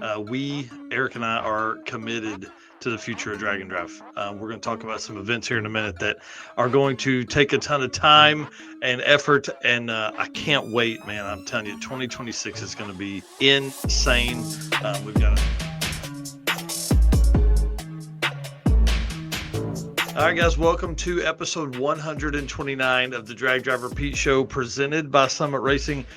Eric and I, are committed to the future of Drag and Drive. We're going to talk about some events here in a minute that are going to take a ton of time and effort, and I can't wait, man. I'm telling you, 2026 is going to be insane. We've got All right, guys, welcome to episode 129 of the Drag Drive Repeat Show presented by Summit Racing.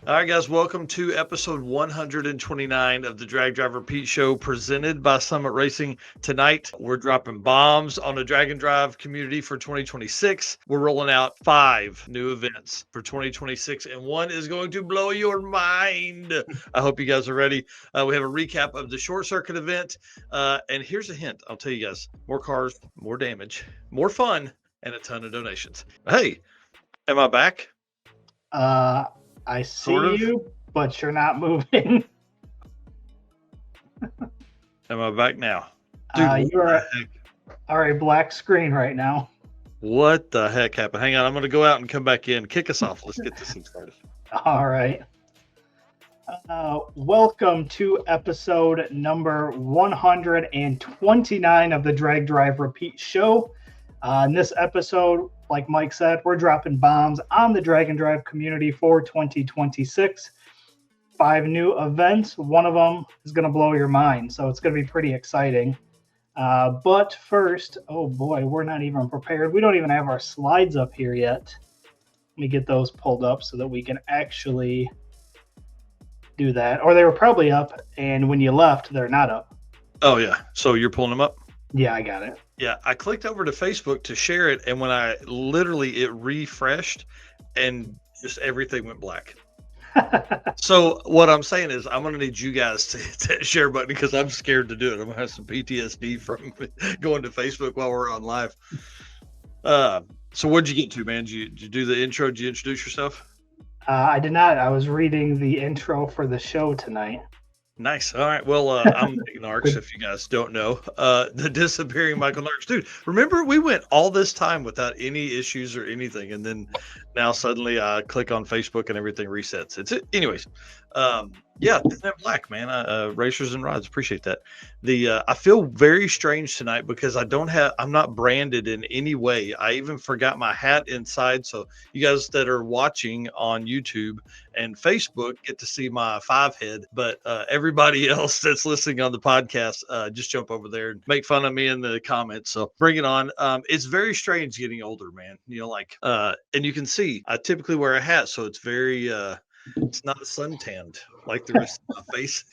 All right, guys, welcome to episode 129 of the Drag Drive Repeat Show presented by Summit Racing. Tonight, we're dropping bombs on the Drag and Drive community for 2026. We're rolling out 5 new events for 2026, and one is going to blow your mind. I hope you guys are ready. We have a recap of the short circuit event, and here's a hint. I'll tell you guys, more cars, more damage, more fun, and a ton of donations. Hey, am I back? I see you, but you're not moving. Am I back now? Dude, you're a black screen right now. What the heck happened? Hang on, I'm going to go out and come back in. Kick us off. Let's get this thing started. All right. Welcome to episode number 129 of the Drag Drive Repeat Show. In this episode, like Mike said, we're dropping bombs on the Drag and Drive community for 2026. 5 new events. One of them is going to blow your mind, so it's going to be pretty exciting. But first, oh boy, we're not even prepared. We don't even have our slides up here yet. Let me get those pulled up so that we can actually do that. Or they were probably up, and when you left, they're not up. Oh, yeah. So you're pulling them up? Yeah, I got it. Yeah, I clicked over to Facebook to share it, and when it refreshed, and just everything went black. So what I'm saying is I'm going to need you guys to hit that share button because I'm scared to do it. I'm going to have some PTSD from going to Facebook while we're on live. So what'd you get to, man? Did you do the intro? Did you introduce yourself? I did not. I was reading the intro for the show tonight. Nice. All right. Well, I'm Mike Narks, if you guys don't know. The disappearing Michael Narks. Dude, remember we went all this time without any issues or anything, and then now suddenly I click on Facebook and everything resets. Anyways. Yeah, black, man. Racers and Rods, appreciate that. I feel very strange tonight because I'm not branded in any way. I even forgot my hat inside. So you guys that are watching on YouTube and Facebook get to see my 5 head, but everybody else that's listening on the podcast, just jump over there and make fun of me in the comments. So bring it on. It's very strange getting older, man. And you can see I typically wear a hat, so it's very it's not suntanned like the rest of my face.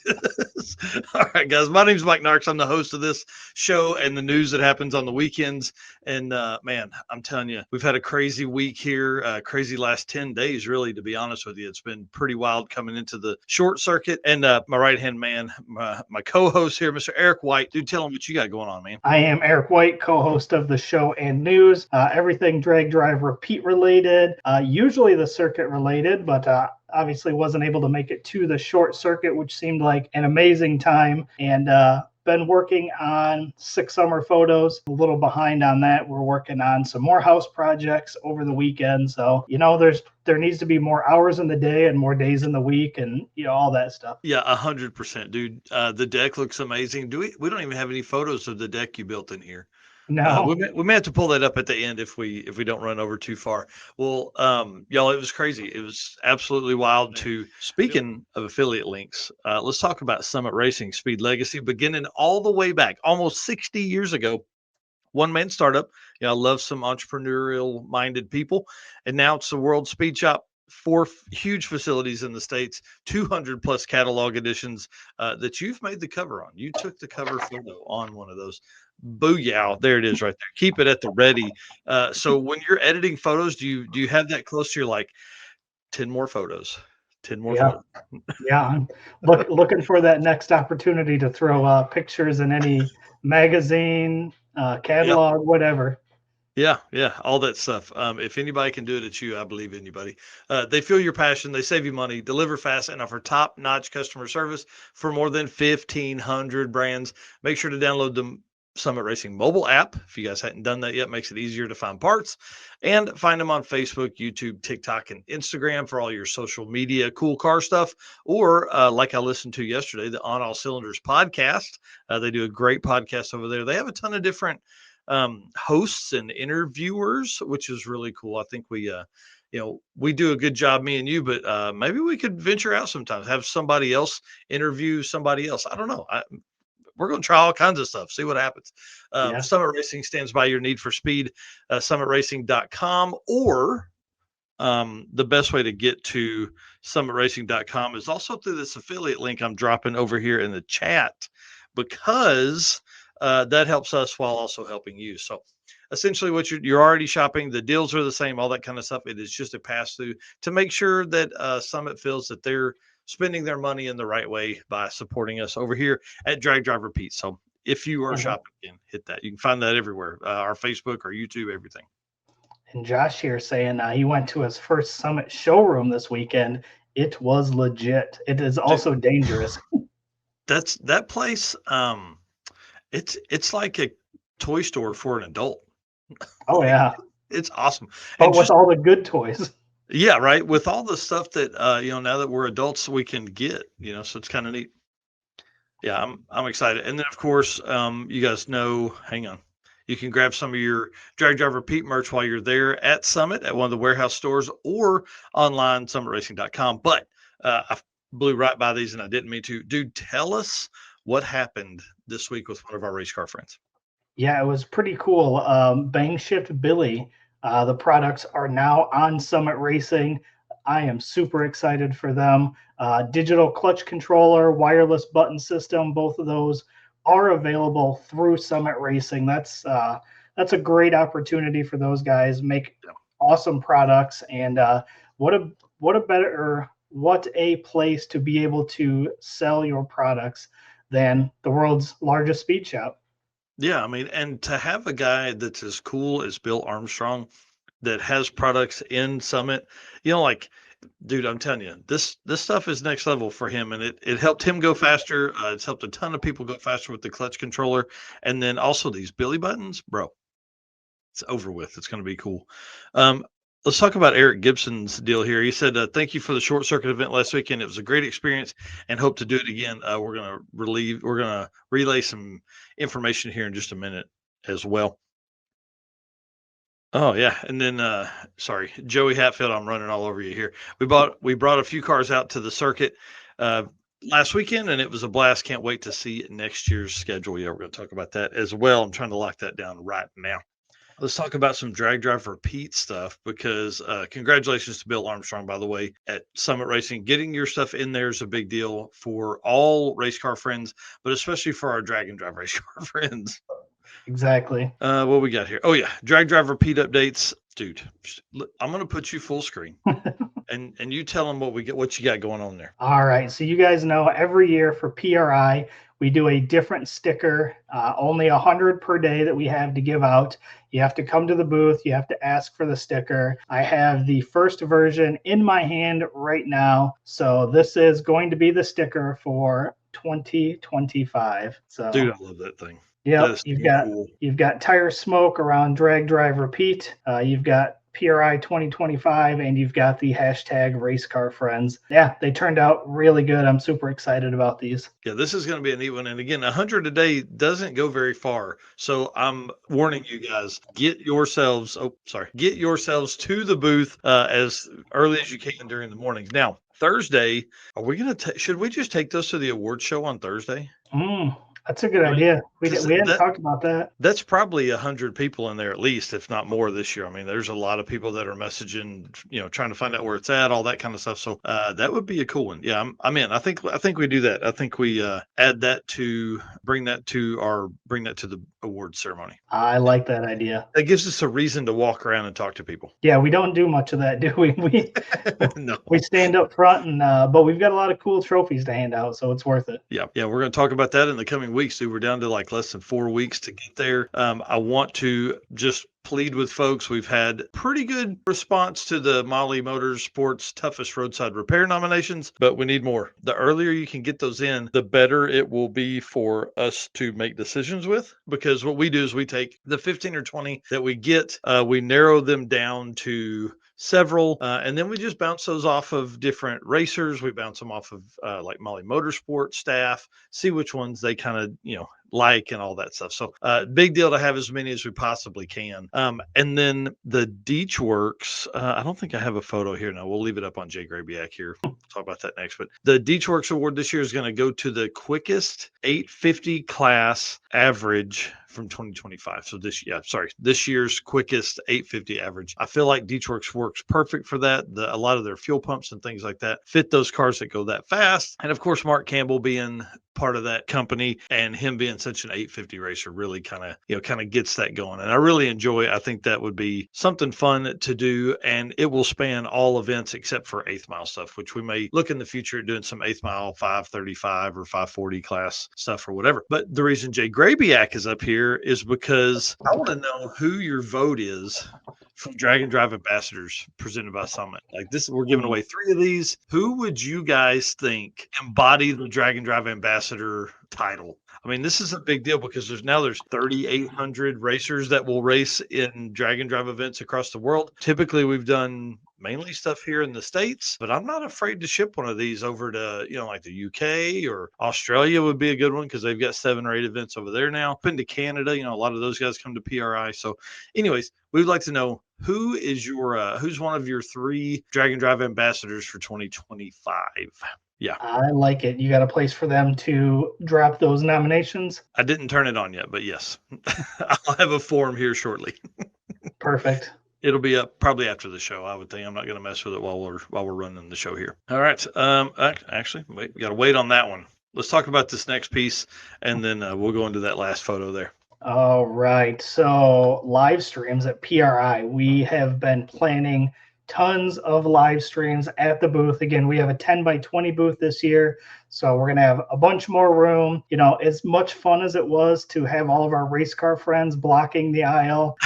All right, guys. My name's Mike Narks. I'm the host of this show and the news that happens on the weekends. And man, I'm telling you, we've had a crazy week here, crazy last 10 days, really, to be honest with you. It's been pretty wild coming into the short circuit. And my right-hand man, my co-host here, Mr. Eric White. Dude, tell him what you got going on, man. I am Eric White, co-host of the show and news. Everything Drag Drive Repeat related, usually the circuit related, but obviously wasn't able to make it to the short circuit, which seemed like an amazing time. And been working on 6 summer photos, a little behind on that. We're working on some more house projects over the weekend. So, there needs to be more hours in the day and more days in the week and, all that stuff. Yeah, 100%, dude. The deck looks amazing. We don't even have any photos of the deck you built in here. No, we may have to pull that up at the end if we don't run over too far. Well, y'all, it was crazy. It was absolutely wild. Speaking of affiliate links, let's talk about Summit Racing Speed Legacy, beginning all the way back, almost 60 years ago. One-man startup. I love some entrepreneurial-minded people, and now it's the World Speed Shop. 4 huge facilities in the States, 200 plus catalog editions that you've made the cover on. You took the cover photo on one of those. Booyah, there it is right there. Keep it at the ready. So when you're editing photos, do you have that close to your 10 more photos? 10 more photos. Yeah, I'm looking for that next opportunity to throw pictures in any magazine, catalog, whatever. Yeah, all that stuff. If anybody can do it, it's you. I believe anybody. They feel your passion. They save you money, deliver fast, and offer top-notch customer service for more than 1,500 brands. Make sure to download them Summit Racing mobile app. If you guys hadn't done that yet, makes it easier to find parts. And find them on Facebook, YouTube, TikTok, and Instagram for all your social media, cool car stuff. Or like I listened to yesterday, the On All Cylinders podcast. They do a great podcast over there. They have a ton of different hosts and interviewers, which is really cool. I think we we do a good job, me and you, but maybe we could venture out sometimes, have somebody else interview somebody else. I don't know. We're going to try all kinds of stuff, see what happens. Yeah. Summit Racing stands by your need for speed, summitracing.com, or the best way to get to summitracing.com is also through this affiliate link I'm dropping over here in the chat, because that helps us while also helping you. So essentially what you're already shopping, the deals are the same, all that kind of stuff. It is just a pass through to make sure that Summit feels that they're spending their money in the right way by supporting us over here at Drag Drive Repeat. So if you are shopping, hit that. You can find that everywhere, our Facebook, our YouTube, everything. And Josh here saying he went to his first Summit showroom this weekend. It was legit. It is also dangerous. That place. It's like a toy store for an adult. Oh yeah, it's awesome. But with all the good toys. Yeah, right. With all the stuff that now that we're adults, we can get. So it's kind of neat. Yeah, I'm excited. And then of course, you guys know. Hang on. You can grab some of your Drag Drive Repeat merch while you're there at Summit at one of the warehouse stores or online, summitracing.com. But I blew right by these and I didn't mean to. Dude, tell us what happened this week with one of our race car friends. Yeah, it was pretty cool. Bang Shift Billy. The products are now on Summit Racing. I am super excited for them. Digital clutch controller, wireless button system, both of those are available through Summit Racing. That's a great opportunity for those guys. Make awesome products, and what a place to be able to sell your products than the world's largest speed shop. Yeah, I mean, and to have a guy that's as cool as Bill Armstrong that has products in Summit, dude, I'm telling you, this stuff is next level for him, and it helped him go faster. It's helped a ton of people go faster with the clutch controller, and then also these Billy buttons, bro. It's over with. It's going to be cool. Let's talk about Eric Gibson's deal here. He said, "Thank you for the short circuit event last weekend. It was a great experience, and hope to do it again." We're going to relay some information here in just a minute as well. Oh yeah, and then sorry, Joey Hatfield, I'm running all over you here. We brought a few cars out to the circuit last weekend, and it was a blast. Can't wait to see next year's schedule. Yeah, we're going to talk about that as well. I'm trying to lock that down right now. Let's talk about some Drag Drive Repeat stuff, because congratulations to Bill Armstrong, by the way, at Summit Racing. Getting your stuff in there is a big deal for all race car friends, but especially for our Drag and Drive race car friends. Exactly. What we got here? Oh yeah, Drag Drive Repeat updates, dude. I'm gonna put you full screen, and you tell them what you got going on there. All right. So you guys know every year for PRI we do a different sticker. Only 100 per day that we have to give out. You have to come to the booth. You have to ask for the sticker. I have the first version in my hand right now. So this is going to be the sticker for 2025. So, dude, I love that thing. Yeah, you've got tire smoke around Drag Drive Repeat. You've got PRI 2025, and you've got the hashtag Race Car Friends. Yeah, they turned out really good. I'm super excited about these. Yeah, this is going to be a neat one. And again, 100 a day doesn't go very far. So I'm warning you guys, get yourselves to the booth as early as you can during the mornings. Now, Thursday, should we just take those to the award show on Thursday? That's a good idea. We hadn't talked about that. That's probably 100 people in there at least, if not more, this year. I mean, there's a lot of people that are messaging, trying to find out where it's at, all that kind of stuff. So that would be a cool one. Yeah, I'm in. I think we do that. I think we add that to bring that to the award ceremony. I like that idea. That gives us a reason to walk around and talk to people. Yeah, we don't do much of that, do we? No. We stand up front, and but we've got a lot of cool trophies to hand out, so it's worth it. Yeah. We're going to talk about that in the coming weeks. Dude, we're down to like less than 4 weeks to get there. I want to just plead with folks. We've had pretty good response to the Molly Motorsports Toughest Roadside Repair nominations, but we need more. The earlier you can get those in, the better it will be for us to make decisions with, because what we do is we take the 15 or 20 that we get, we narrow them down to several, and then we just bounce those off of different racers. We bounce them off of like Molly Motorsport staff, see which ones they kind of, like and all that stuff. So big deal to have as many as we possibly can. And then the Deatschwerks, I don't think I have a photo here now. We'll leave it up on Jay Grabiak here. We'll talk about that next. But the Deatschwerks Award this year is going to go to the quickest 850 class average from 2025. So this year's quickest 850 average. I feel like Deatschwerks works perfect for that. A lot of their fuel pumps and things like that fit those cars that go that fast. And of course, Mark Campbell being part of that company and him being such an 850 racer really kind of gets that going. And I really enjoy it. I think that would be something fun to do, and it will span all events except for 8th mile stuff, which we may look in the future at doing some 8th mile 535 or 540 class stuff or whatever. But the reason Jay Grabiak is up here is because I want to know who your vote is from Drag and Drive Ambassadors presented by Summit. Like this, we're giving away 3 of these. Who would you guys think embody the Drag and Drive Ambassador title? I mean, this is a big deal because there's 3,800 racers that will race in drag and drive events across the world. Typically, we've done mainly stuff here in the States, but I'm not afraid to ship one of these over to, like the UK or Australia would be a good one because they've got 7 or 8 events over there now. Up into Canada, a lot of those guys come to PRI. So anyways, we'd like to know who is who's one of your 3 drag and drive ambassadors for 2025? Yeah. I like it. You got a place for them to drop those nominations? I didn't turn it on yet, but yes. I'll have a form here shortly. Perfect. It'll be up probably after the show, I would think. I'm not going to mess with it while we're running the show here. All right. Actually, wait, we got to wait on that one. Let's talk about this next piece, and then we'll go into that last photo there. All right. So live streams at PRI. We have been planning tons of live streams at the booth. Again, we have a 10 by 20 booth this year, so we're going to have a bunch more room. As much fun as it was to have all of our race car friends blocking the aisle,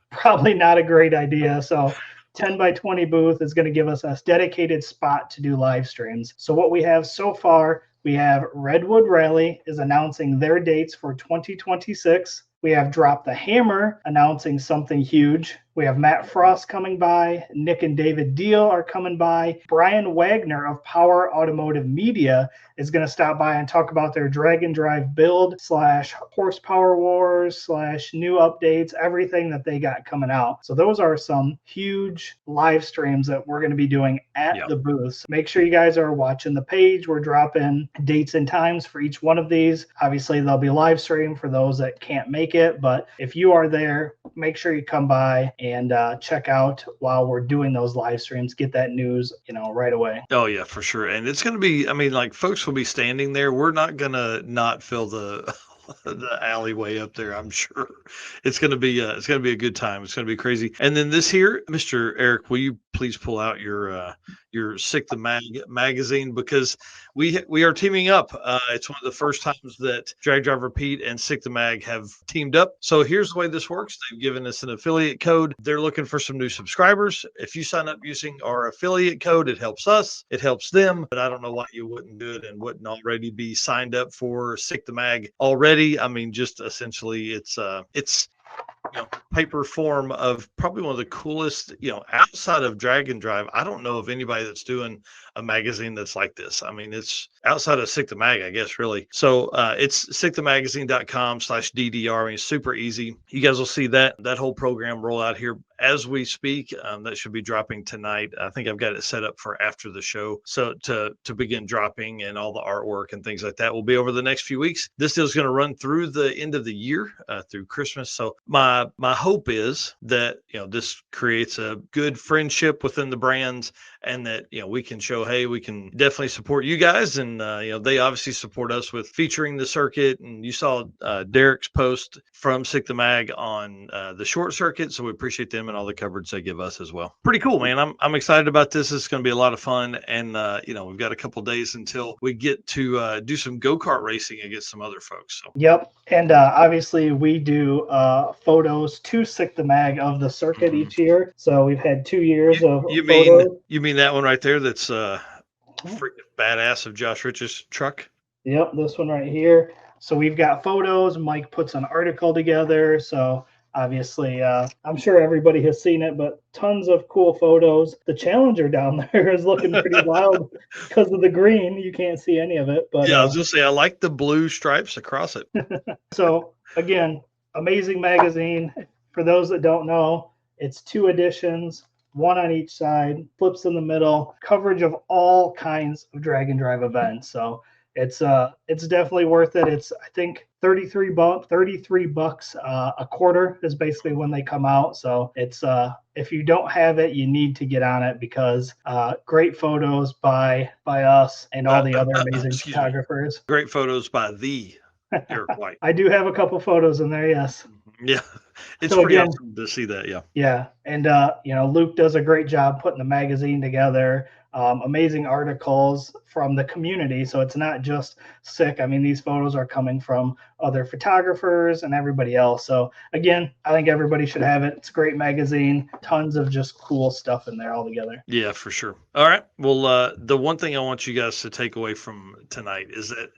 probably not a great idea. So 10 by 20 booth is going to give us a dedicated spot to do live streams. So what we have so far, we have Redwood Rally is announcing their dates for 2026. We have Drop the Hammer announcing something huge. We have Matt Frost coming by. Nick and David Deal are coming by. Brian Wagner of Power Automotive Media is going to stop by and talk about their drag and drive build / horsepower wars / new updates, everything that they got coming out. So those are some huge live streams that we're going to be doing at the booth. Make sure you guys are watching the page. We're dropping dates and times for each one of these. Obviously, there'll be live stream for those that can't make it, but if you are there, make sure you come by and check out while we're doing those live streams. Get that news, right away. Oh yeah, for sure. And it's going to be, folks will be standing there. We're not going to not fill the alleyway up there. I'm sure it's going to be a good time. It's going to be crazy. And then this here, Mr. Eric, will you please pull out your Sick the Mag magazine, because we are teaming up. It's one of the first times that Drag Driver Pete and Sick the Mag have teamed up. So here's the way this works. They've given us an affiliate code. They're looking for some new subscribers. If you sign up using our affiliate code, it helps us, it helps them, but I don't know why you wouldn't do it and wouldn't already be signed up for Sick the Mag already. Just essentially it's paper form of probably one of the coolest, outside of drag and drive. I don't know of anybody that's doing a magazine that's like this. It's outside of Sick the Mag, I guess, really. So it's sickthemagazine.com/DDR. Super easy. You guys will see that whole program roll out here as we speak. That should be dropping tonight. I think I've got it set up for after the show. So to begin dropping, and all the artwork and things like that will be over the next few weeks. This deal is going to run through the end of the year, through Christmas. So my hope is that, this creates a good friendship within the brands, and that, we can show, hey, we can definitely support you guys. And, they obviously support us with featuring the circuit. And you saw Derek's post from Sick the Mag on the short circuit. So we appreciate them and all the coverage they give us as well. Pretty cool, man. I'm excited about this. It's going to be a lot of fun. And, we've got a couple days until we get to do some go-kart racing against some other folks. So. Yep. And obviously we do photos to Sick the Mag of the circuit each year. So we've had 2 years of photos. You mean that one right there that's freaking badass of Josh Rich's truck? Yep, this one right here. So we've got photos. Mike puts an article together. So obviously, I'm sure everybody has seen it, but tons of cool photos. The Challenger down there is looking pretty wild because of the green. You can't see any of it. But yeah, I was just saying, I like the blue stripes across it. So again, amazing magazine. For those that don't know, it's 2 editions, 1 on each side, flips in the middle, coverage of all kinds of drag and drive events. So it's definitely worth it. It's, I think, $33 a quarter is basically when they come out. So it's if you don't have it, you need to get on it, because great photos by us and all the other amazing photographers. Great photos by the Eric White. I do have a couple photos in there, yes. Yeah, it's so pretty awesome to see that. Yeah, and Luke does a great job putting the magazine together. Amazing articles from the community, so it's not just Sick. I mean, these photos are coming from other photographers and everybody else. So again, I think everybody should have it. It's a great magazine, tons of just cool stuff in there all together. Yeah, for sure. All right, well, the one thing I want you guys to take away from tonight is that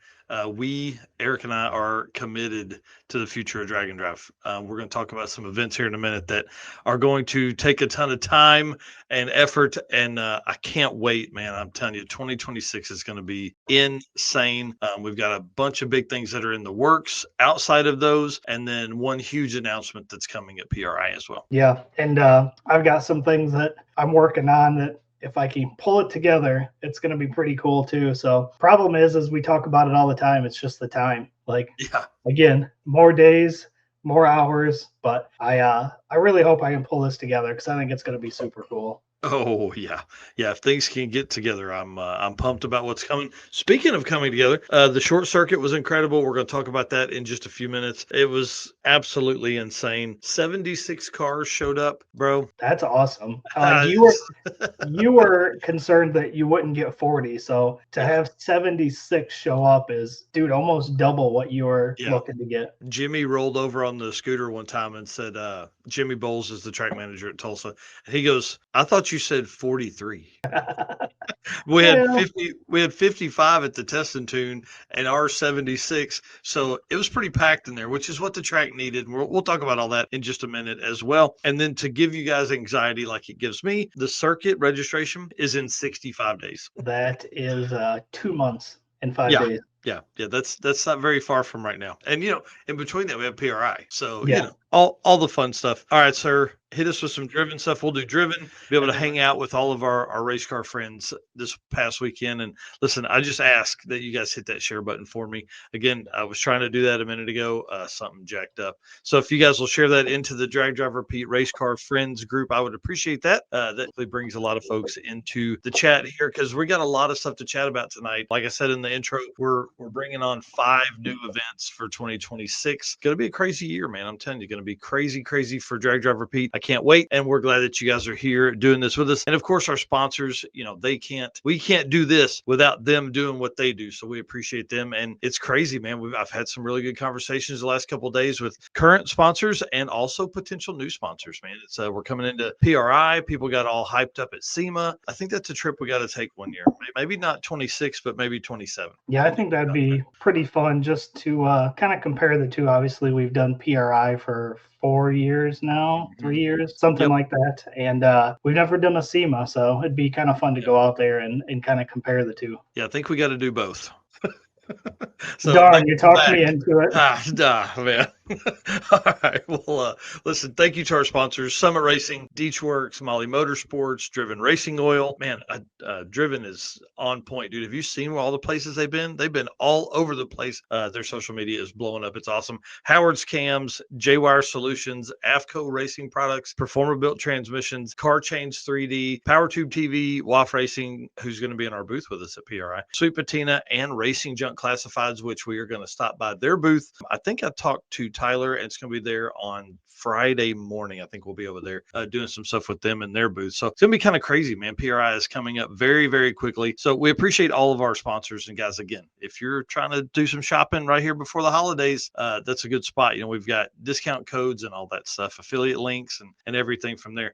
Eric and I, are committed to the future of Drag and Drive. We're going to talk about some events here in a minute that are going to take a ton of time and effort. And I can't wait, man. I'm telling you, 2026 is going to be insane. We've got a bunch of big things that are in the works outside of those. And then one huge announcement that's coming at PRI as well. Yeah. And I've got some things that I'm working on that, if I can pull it together, it's going to be pretty cool too. So problem is we talk about it all the time. It's just the time. Again, more days, more hours, but I really hope I can pull this together, because I think it's going to be super cool. Oh yeah. If things can get together, I'm pumped about what's coming. Speaking of coming together, the short circuit was incredible. We're going to talk about that in just a few minutes. It was absolutely insane. 76 cars showed up, bro. That's awesome. You were concerned that you wouldn't get 40, so to have 76 show up is, dude, almost double what you were looking to get. Jimmy rolled over on the scooter one time and said, Jimmy Bowles is the track manager at Tulsa, and he goes, "I thought you said 43." We had 55 at the test and tune and our 76. So it was pretty packed in there, which is what the track needed. We'll talk about all that in just a minute as well. And then to give you guys anxiety like it gives me, the circuit registration is in 65 days. That is 2 months and 5 days. Yeah. That's not very far from right now. And, in between that, we have PRI. So, all the fun stuff. All right, sir. Hit us with some driven stuff. We'll do driven, be able to hang out with all of our race car friends this past weekend. And listen, I just ask that you guys hit that share button for me. Again, I was trying to do that a minute ago. Something jacked up. So if you guys will share that into the Drag Drive Repeat Race Car Friends group, I would appreciate that. That really brings a lot of folks into the chat here, because we got a lot of stuff to chat about tonight. Like I said in the intro, we're bringing on 5 new events for 2026. Going to be a crazy year, man. I'm telling you, going to be crazy for Drag Drive Repeat. I can't wait, and we're glad that you guys are here doing this with us. And of course, our sponsors, we can't do this without them doing what they do. So we appreciate them, and it's crazy, man. I've had some really good conversations the last couple of days with current sponsors and also potential new sponsors, man. It's we're coming into PRI. People got all hyped up at SEMA. I think that's a trip we got to take one year. Maybe not 26, but maybe 27. Yeah, I think that'd be pretty fun just to kind of compare the two. Obviously, we've done PRI for 4 years now, 3 years, something like that. And we've never done a SEMA, so it'd be kind of fun to go out there and kind of compare the two. Yeah, I think we got to do both. So darn, you talked me into it. Man. All right. Well, listen, thank you to our sponsors, Summit Racing, Deatschwerks, Molly Motorsports, Driven Racing Oil. Man, Driven is on point, dude. Have you seen all the places they've been? They've been all over the place. Their social media is blowing up. It's awesome. Howard's Cams, J-Wire Solutions, AFCO Racing Products, Performer Built Transmissions, Car Chains 3D, Power Tube TV, WAF Racing, who's going to be in our booth with us at PRI, Sweet Patina, and Racing Junk Classifieds, which we are going to stop by their booth. I think I talked to Tyler, and it's going to be there on Friday morning. I think we'll be over there doing some stuff with them in their booth. So it's going to be kind of crazy, man. PRI is coming up very, very quickly. So we appreciate all of our sponsors. And guys, again, if you're trying to do some shopping right here before the holidays, that's a good spot. We've got discount codes and all that stuff, affiliate links and everything from there.